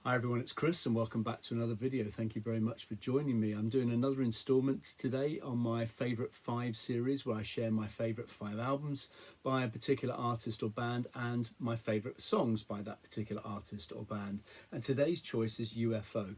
Hi everyone, it's Chris and welcome back to another video. Thank you very much for joining me. I'm doing another instalment today on my favourite 5 series where I share my favourite 5 albums by a particular artist or band and my favourite songs by that particular artist or band. And today's choice is UFO.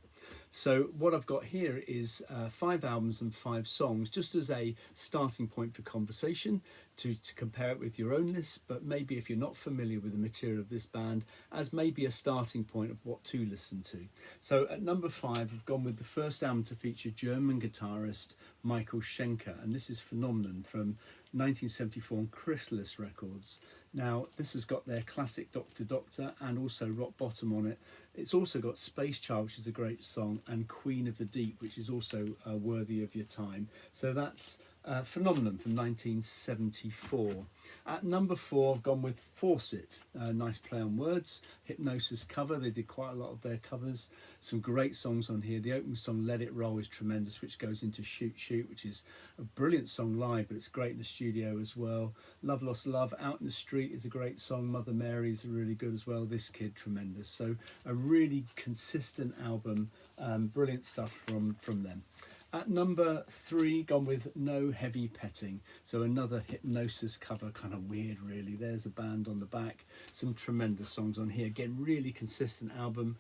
So what I've got here is 5 albums and 5 songs just as a starting point for conversation to compare it with your own list, but maybe if you're not familiar with the material of this band, as maybe a starting point of what to listen to. So at number 5, I've gone with the first album to feature German guitarist Michael Schenker, and this is Phenomenon from 1974 on Chrysalis Records. Now this has got their classic Doctor Doctor and also Rock Bottom on it. It's also got Space Child, which is a great song, and Queen of the Deep, which is also worthy of your time. So that's Phenomenon from 1974. At number 4, I've gone with Force It. Nice play on words. Hypnosis cover. They did quite a lot of their covers. Some great songs on here. The opening song, Let It Roll, is tremendous, which goes into Shoot Shoot, which is a brilliant song live, but it's great in the studio as well. Love Lost Love, Out in the Street is a great song. Mother Mary is really good as well. This Kid, tremendous. So a really consistent album. Brilliant stuff from them. At number 3, gone with No Heavy Petting. So another Hypnosis cover, kind of weird really. There's a band on the back, some tremendous songs on here. Again, really consistent album.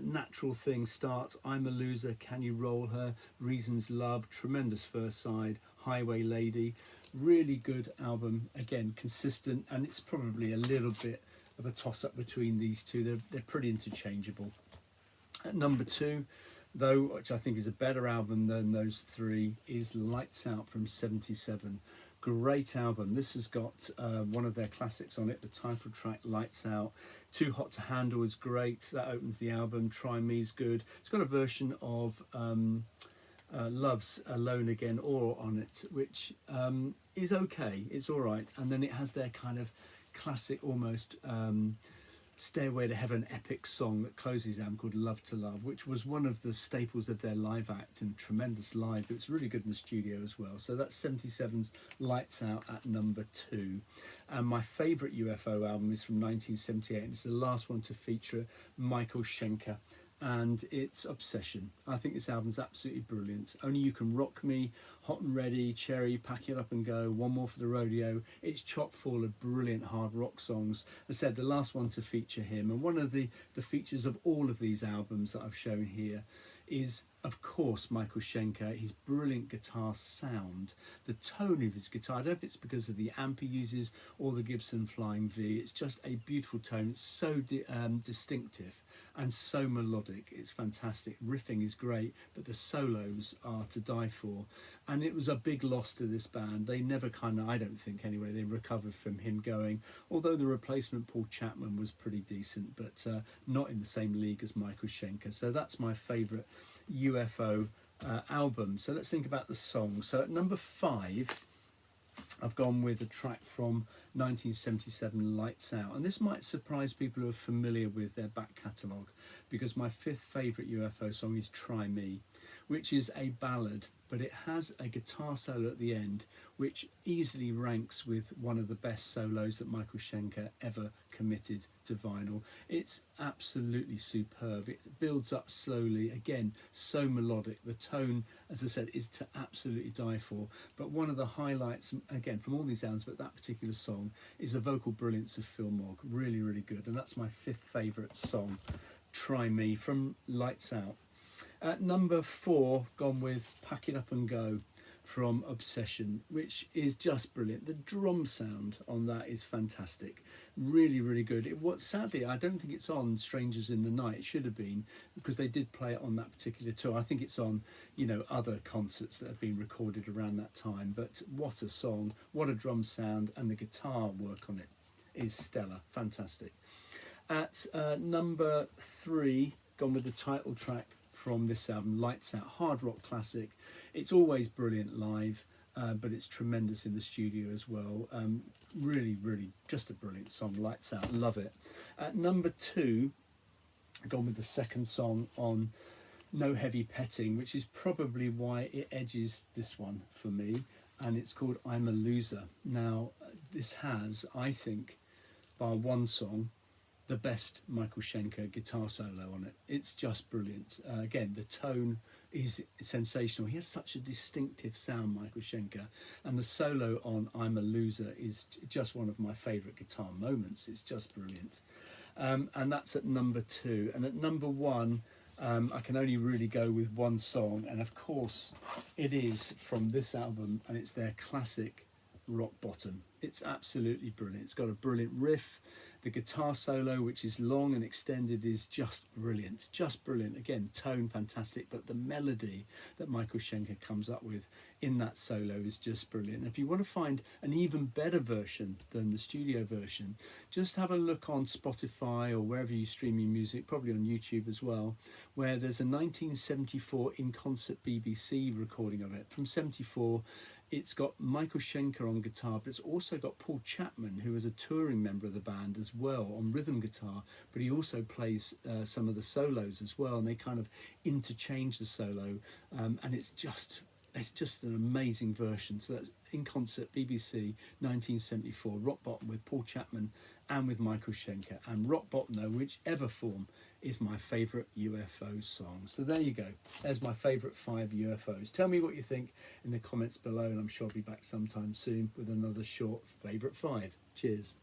Natural Thing starts, I'm a Loser, Can You Roll Her, Reasons Love, tremendous first side, Highway Lady. Really good album, again consistent, and it's probably a little bit of a toss-up between these two. They're pretty interchangeable. At number 2, though, which I think is a better album than those 3, is Lights Out from 77. Great album. This has got one of their classics on it, the title track, Lights Out. Too Hot to Handle is great. That opens the album. Try Me's good. It's got a version of Love's Alone Again or on it, which is okay. It's all right. And then it has their kind of classic, almost Stairway to Heaven epic song that closes the album called Love to Love, which was one of the staples of their live act and tremendous live. It's really good in the studio as well. So that's 77's Lights Out at number 2. And my favourite UFO album is from 1978. And it's the last one to feature Michael Schenker, and it's Obsession. I think this album's absolutely brilliant. Only You Can Rock Me, Hot and Ready, Cherry, Pack It Up and Go, One More for the Rodeo. It's chock full of brilliant hard rock songs. As I said, the last one to feature him, and one of the features of all of these albums that I've shown here is, of course, Michael Schenker, his brilliant guitar sound, the tone of his guitar. I don't know if it's because of the amp he uses or the Gibson Flying V. It's just a beautiful tone. It's so distinctive and so melodic. It's fantastic. Riffing is great, but the solos are to die for. And it was a big loss to this band. They never kind of, I don't think anyway, they recovered from him going, although the replacement Paul Chapman was pretty decent, but not in the same league as Michael Schenker. So that's my favourite UFO album. So let's think about the songs. So at number 5, I've gone with a track from 1977, Lights Out. And this might surprise people who are familiar with their back catalogue, because my 5th favourite UFO song is Try Me, which is a ballad, but it has a guitar solo at the end which easily ranks with one of the best solos that Michael Schenker ever committed to vinyl. It's absolutely superb. It builds up slowly, again so melodic. The tone, as I said, is to absolutely die for. But one of the highlights, again from all these albums, but that particular song, is the vocal brilliance of Phil Mogg. Really, really good. And that's my 5th favourite song, Try Me, from Lights Out. At number 4, gone with Pack It Up and Go from Obsession, which is just brilliant. The drum sound on that is fantastic. Really, really good. Sadly, I don't think it's on Strangers in the Night. It should have been, because they did play it on that particular tour. I think it's on, other concerts that have been recorded around that time. But what a song, what a drum sound, and the guitar work on it is stellar. Fantastic. At number 3, gone with the title track from this album, Lights Out, hard rock classic. It's always brilliant live, but it's tremendous in the studio as well. Really, really just a brilliant song, Lights Out, love it. At number 2, I've gone with the second song on No Heavy Petting, which is probably why it edges this one for me, and it's called I'm a Loser. Now, this has, I think, by one song, the best Michael Schenker guitar solo on it. It's just brilliant. Again, the tone is sensational. He has such a distinctive sound, Michael Schenker, and the solo on I'm a Loser is just one of my favourite guitar moments. It's just brilliant. And that's at number 2. And at number 1, I can only really go with one song, and of course it is from this album, and it's their classic Rock Bottom. It's absolutely brilliant. It's got a brilliant riff. The guitar solo, which is long and extended, is just brilliant. Just brilliant. Again, tone fantastic, but the melody that Michael Schenker comes up with in that solo is just brilliant. And if you want to find an even better version than the studio version, just have a look on Spotify or wherever you stream your music, probably on YouTube as well, where there's a 1974 in concert BBC recording of it from 74. It's got Michael Schenker on guitar, but it's also got Paul Chapman, who is a touring member of the band as well, on rhythm guitar, but he also plays some of the solos as well, and they kind of interchange the solo, and it's just an amazing version. So that's in concert BBC 1974, Rock Bottom with Paul Chapman and with Michael Schenker. And Rock Bottom, though, whichever form, is my favourite UFO song. So there you go. There's my favourite 5 UFOs. Tell me what you think in the comments below, and I'm sure I'll be back sometime soon with another short favourite 5. Cheers.